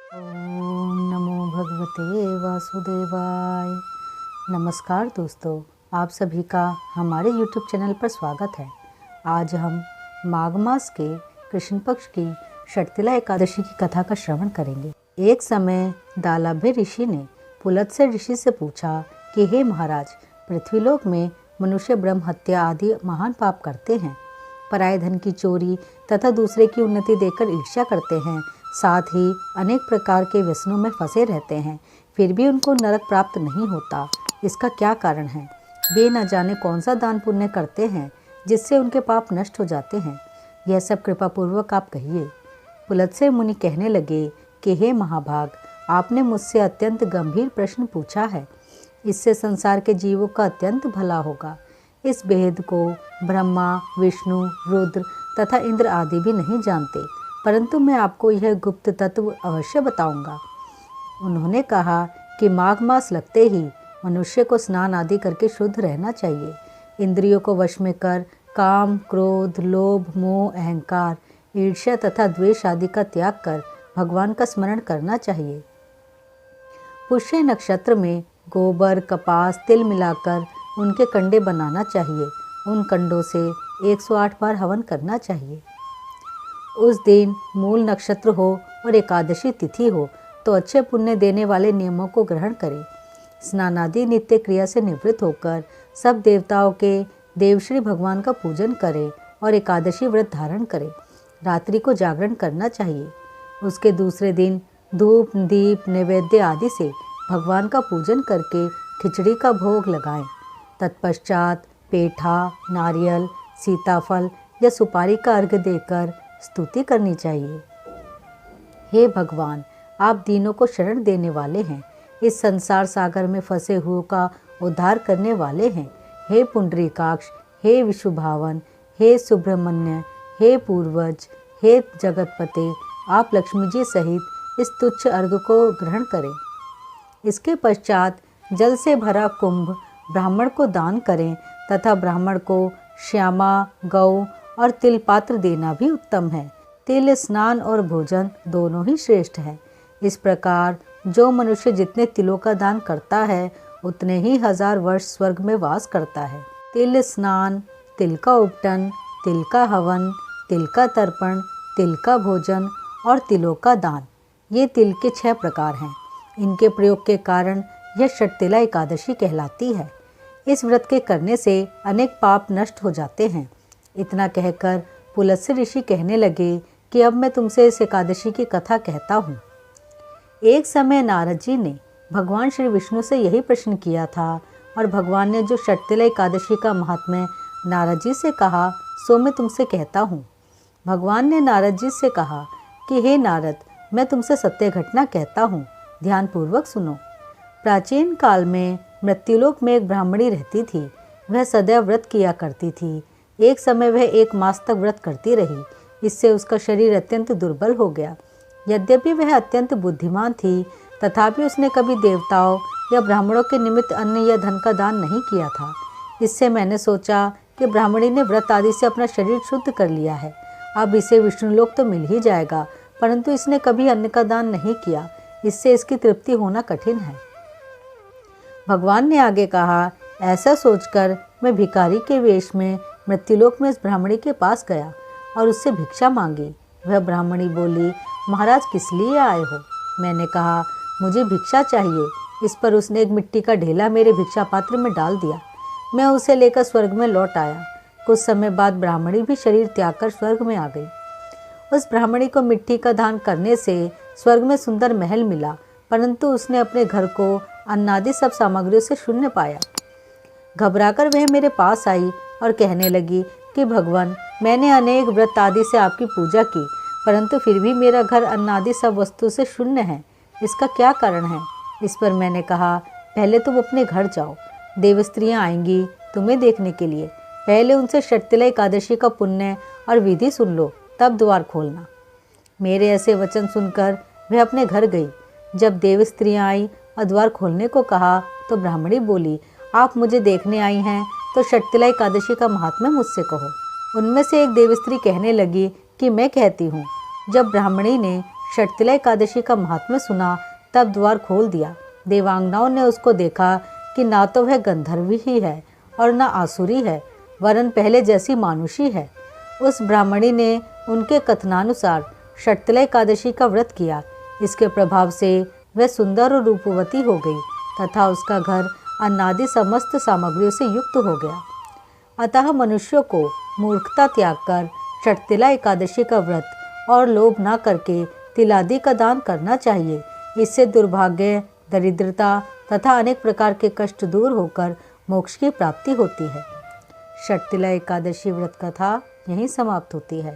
ओम नमो भगवते वासुदेवाय। नमस्कार दोस्तों, आप सभी का हमारे YouTube चैनल पर स्वागत है। आज हम माघ मास के कृष्ण पक्ष की षटतिला एकादशी की कथा का श्रवण करेंगे। एक समय दालाभ्य ऋषि ने पुलत्स्य ऋषि से पूछा कि हे महाराज, पृथ्वीलोक में मनुष्य ब्रह्म हत्या आदि महान पाप करते हैं, पराये धन की चोरी तथा दूसरे की उन्नति देखकर ईर्ष्या करते हैं, साथ ही अनेक प्रकार के व्यसनों में फंसे रहते हैं, फिर भी उनको नरक प्राप्त नहीं होता। इसका क्या कारण है? वे न जाने कौन सा दान पुण्य करते हैं जिससे उनके पाप नष्ट हो जाते हैं। यह सब कृपा पूर्वक आप कहिए। पुलत्स्य मुनि कहने लगे कि हे महाभाग, आपने मुझसे अत्यंत गंभीर प्रश्न पूछा है। इससे संसार के जीवों का अत्यंत भला होगा। इस भेद को ब्रह्मा, विष्णु, रुद्र तथा इंद्र आदि भी नहीं जानते, परंतु मैं आपको यह गुप्त तत्व अवश्य बताऊंगा। उन्होंने कहा कि माघ मास लगते ही मनुष्य को स्नान आदि करके शुद्ध रहना चाहिए। इंद्रियों को वश में कर काम, क्रोध, लोभ, मोह, अहंकार, ईर्ष्या तथा द्वेष आदि का त्याग कर भगवान का स्मरण करना चाहिए। पुष्य नक्षत्र में गोबर, कपास, तिल मिलाकर उनके कंडे बनाना चाहिए। उन कंडों से 108 बार हवन करना चाहिए। उस दिन मूल नक्षत्र हो और एकादशी तिथि हो तो अच्छे पुण्य देने वाले नियमों को ग्रहण करें। स्नानादि नित्य क्रिया से निवृत्त होकर सब देवताओं के देवश्री भगवान का पूजन करें और एकादशी व्रत धारण करें। रात्रि को जागरण करना चाहिए। उसके दूसरे दिन धूप, दीप, नैवेद्य आदि से भगवान का पूजन करके खिचड़ी का भोग लगाएं। तत्पश्चात पेठा, नारियल, सीताफल या सुपारी का अर्घ्य देकर स्तुति करनी चाहिए। हे भगवान, आप दीनों को शरण देने वाले हैं, इस संसार सागर में फंसे हुओं का उद्धार करने वाले हैं। हे पुंडरीकाक्ष, हे विशुभावन, हे सुब्रह्मण्य, हे पूर्वज, हे जगतपते, आप लक्ष्मी जी सहित इस तुच्छ अर्घ्य को ग्रहण करें। इसके पश्चात जल से भरा कुंभ ब्राह्मण को दान करें तथा ब्राह्मण को श्यामा, गौ और तिल पात्र देना भी उत्तम है। तिल स्नान और भोजन दोनों ही श्रेष्ठ है। इस प्रकार जो मनुष्य जितने तिलों का दान करता है उतने ही 1000 वर्ष स्वर्ग में वास करता है। तिल स्नान, तिल का उपटन, तिल का हवन, तिल का तर्पण, तिल का भोजन और तिलों का दान, ये तिल के 6 प्रकार हैं। इनके प्रयोग के कारण यह षटतिला एकादशी कहलाती है। इस व्रत के करने से अनेक पाप नष्ट हो जाते हैं। इतना कहकर पुलत्स्य ऋषि कहने लगे कि अब मैं तुमसे इस एकादशी की कथा कहता हूँ। एक समय नारद जी ने भगवान श्री विष्णु से यही प्रश्न किया था और भगवान ने जो षटतिला एकादशी का महात्म्य नारद जी से कहा सो मैं तुमसे कहता हूँ। भगवान ने नारद जी से कहा कि हे नारद, मैं तुमसे सत्य घटना कहता हूँ, ध्यानपूर्वक सुनो। प्राचीन काल में मृत्युलोक में एक ब्राह्मणी रहती थी। वह सदैव व्रत किया करती थी। एक समय वह 1 मास तक व्रत करती रही। इससे उसका शरीर अत्यंत दुर्बल हो गया। यद्यपि वह अत्यंत बुद्धिमान थी, तथापि उसने कभी देवताओं या ब्राह्मणों के निमित्त अन्न या धन का दान नहीं किया था। इससे मैंने सोचा कि ब्राह्मणी ने व्रत आदि से अपना शरीर शुद्ध कर लिया है, अब इसे विष्णुलोक तो मिल ही जाएगा, परंतु इसने कभी अन्न का दान नहीं किया, इससे इसकी तृप्ति होना कठिन है। भगवान ने आगे कहा, ऐसा सोचकर मैं भिखारी के वेश में मृत्युलोक में इस ब्राह्मणी के पास गया और उससे भिक्षा मांगी। वह ब्राह्मणी बोली, महाराज किस लिए आए हो? मैंने कहा, मुझे भिक्षा चाहिए। इस पर उसने एक मिट्टी का ढेला मेरे भिक्षा पात्र में डाल दिया। मैं उसे लेकर स्वर्ग में लौट आया। कुछ समय बाद ब्राह्मणी भी शरीर त्याग कर स्वर्ग में आ गई। उस ब्राह्मणी को मिट्टी का दान करने से स्वर्ग में सुंदर महल मिला, परंतु उसने अपने घर को अन्नादि सब सामग्रियों से शून्य पाया। घबराकर वह मेरे पास आई और कहने लगी कि भगवान, मैंने अनेक व्रत आदि से आपकी पूजा की, परंतु फिर भी मेरा घर अन्नादि सब वस्तु से शून्य है। इसका क्या कारण है? इस पर मैंने कहा, पहले तुम अपने घर जाओ, देव स्त्रियाँ आएंगी तुम्हें देखने के लिए। पहले उनसे षटतिला एकादशी का पुण्य और विधि सुन लो, तब द्वार खोलना। मेरे ऐसे वचन सुनकर वह अपने घर गई। जब देव स्त्रियाँ आई और द्वार खोलने को कहा तो ब्राह्मणी बोली, आप मुझे देखने आई हैं तो षटतिला एकादशी का महात्म्य मुझसे कहो। उनमें से एक देव स्त्री कहने लगी कि मैं कहती हूँ। जब ब्राह्मणी ने षटतिला एकादशी का महात्म्य सुना तब द्वार खोल दिया। देवांगनाओं ने उसको देखा कि ना तो वह गंधर्वी ही है और न आसुरी है, वरन पहले जैसी मानुषी है। उस ब्राह्मणी ने उनके कथनानुसार षटतिला एकादशी का व्रत किया। इसके प्रभाव से वह सुंदर और रूपवती हो गई तथा उसका घर अन्नादि समस्त सामग्रियों से युक्त हो गया। अतः मनुष्यों को मूर्खता त्याग कर षटतिला एकादशी का व्रत और लोभ न करके तिलादि का दान करना चाहिए। इससे दुर्भाग्य, दरिद्रता तथा अनेक प्रकार के कष्ट दूर होकर मोक्ष की प्राप्ति होती है। षटतिला एकादशी व्रत कथा यहीं समाप्त होती है।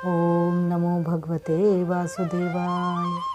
ओम नमो भगवते वासुदेवाय।